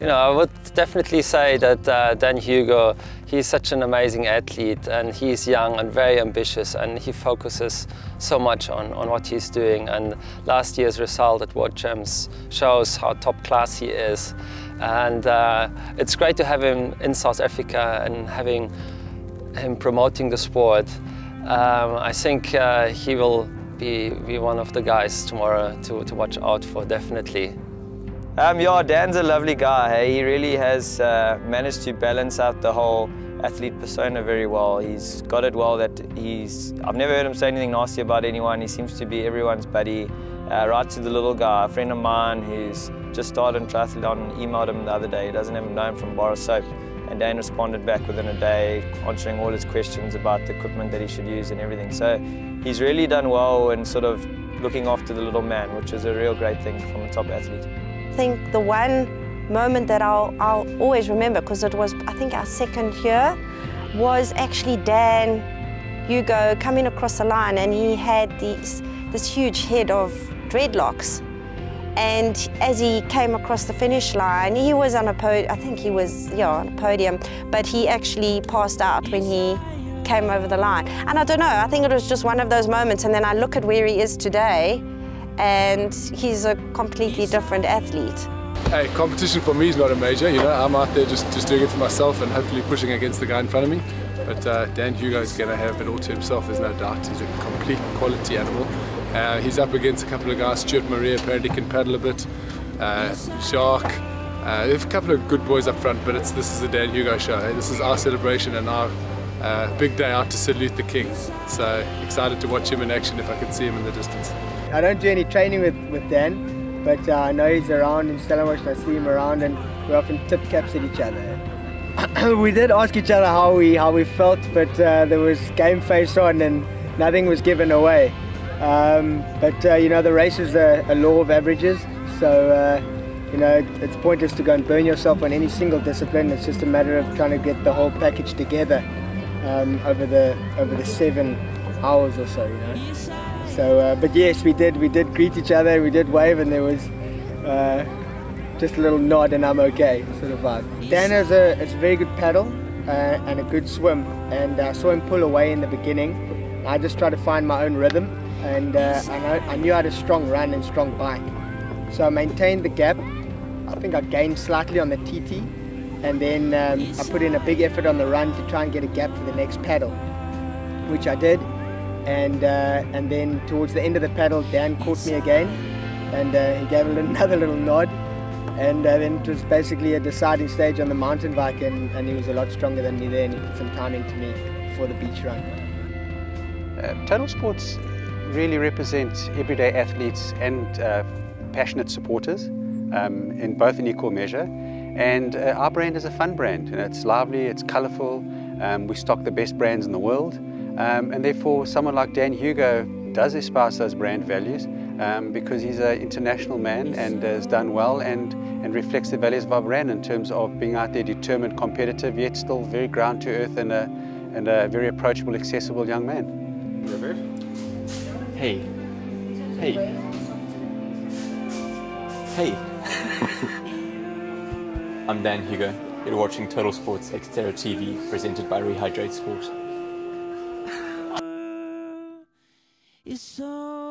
You know, I would definitely say that Dan Hugo, he's such an amazing athlete, and he's young and very ambitious, and he focuses so much on what he's doing. And last year's result at World Champs shows how top class he is. And it's great to have him in South Africa and having him promoting the sport. I think he will be one of the guys tomorrow to watch out for, definitely. Yeah, Dan's a lovely guy. Hey? He really has managed to balance out the whole athlete persona very well. He's got it well that I've never heard him say anything nasty about anyone. He seems to be everyone's buddy, right to the little guy. A friend of mine who's just started in triathlon emailed him the other day. He doesn't even know him from bar of soap. And Dan responded back within a day, answering all his questions about the equipment that he should use and everything. So he's really done well in sort of looking after the little man, which is a real great thing from a top athlete. I think the one moment that I'll always remember, because it was, I think, our second year, was actually Dan Hugo coming across the line, and he had this huge head of dreadlocks. And as he came across the finish line, he was on a podium, I think he was, on a podium, but he actually passed out when he came over the line. And I don't know, I think it was just one of those moments, and then I look at where he is today, and he's a completely different athlete. Hey, competition for me is not a major, you know, I'm out there just doing it for myself and hopefully pushing against the guy in front of me. But Dan Hugo is going to have it all to himself, there's no doubt. He's a complete quality animal. He's up against a couple of guys. Stuart Maria apparently can paddle a bit. Shark. There's a couple of good boys up front, but this is the Dan Hugo show. Hey? This is our celebration and our big day out to salute the king. So excited to watch him in action if I can see him in the distance. I don't do any training with Dan, but I know he's around in Stellenbosch. I see him around, and we often tip caps at each other. We did ask each other how we felt, but there was game face on and nothing was given away. You know, the race is a law of averages, so you know, it's pointless to go and burn yourself on any single discipline. It's just a matter of trying to get the whole package together over the 7 hours or so, you know. So, but yes, we did greet each other, we did wave, and there was just a little nod and I'm okay sort of vibe. Dan has a very good paddle and a good swim, and I saw him pull away in the beginning. I just tried to find my own rhythm, and I knew I had a strong run and strong bike. So I maintained the gap. I think I gained slightly on the TT, and then I put in a big effort on the run to try and get a gap for the next paddle, which I did. And then towards the end of the paddle, Dan caught me again, and he gave another little nod, and then it was basically a deciding stage on the mountain bike, and he was a lot stronger than me there, and he put some time into me for the beach run. Total Sports really represents everyday athletes and passionate supporters in both an equal measure. And our brand is a fun brand. You know, it's lively, it's colourful, we stock the best brands in the world. And therefore, someone like Dan Hugo does espouse those brand values because he's an international man and has done well and reflects the values of our brand in terms of being out there determined, competitive, yet still very ground to earth and a very approachable, accessible young man. Hey. Hey. Hey. I'm Dan Hugo. You're watching Total Sports Xterra TV, presented by Rehydrate Sport. It's so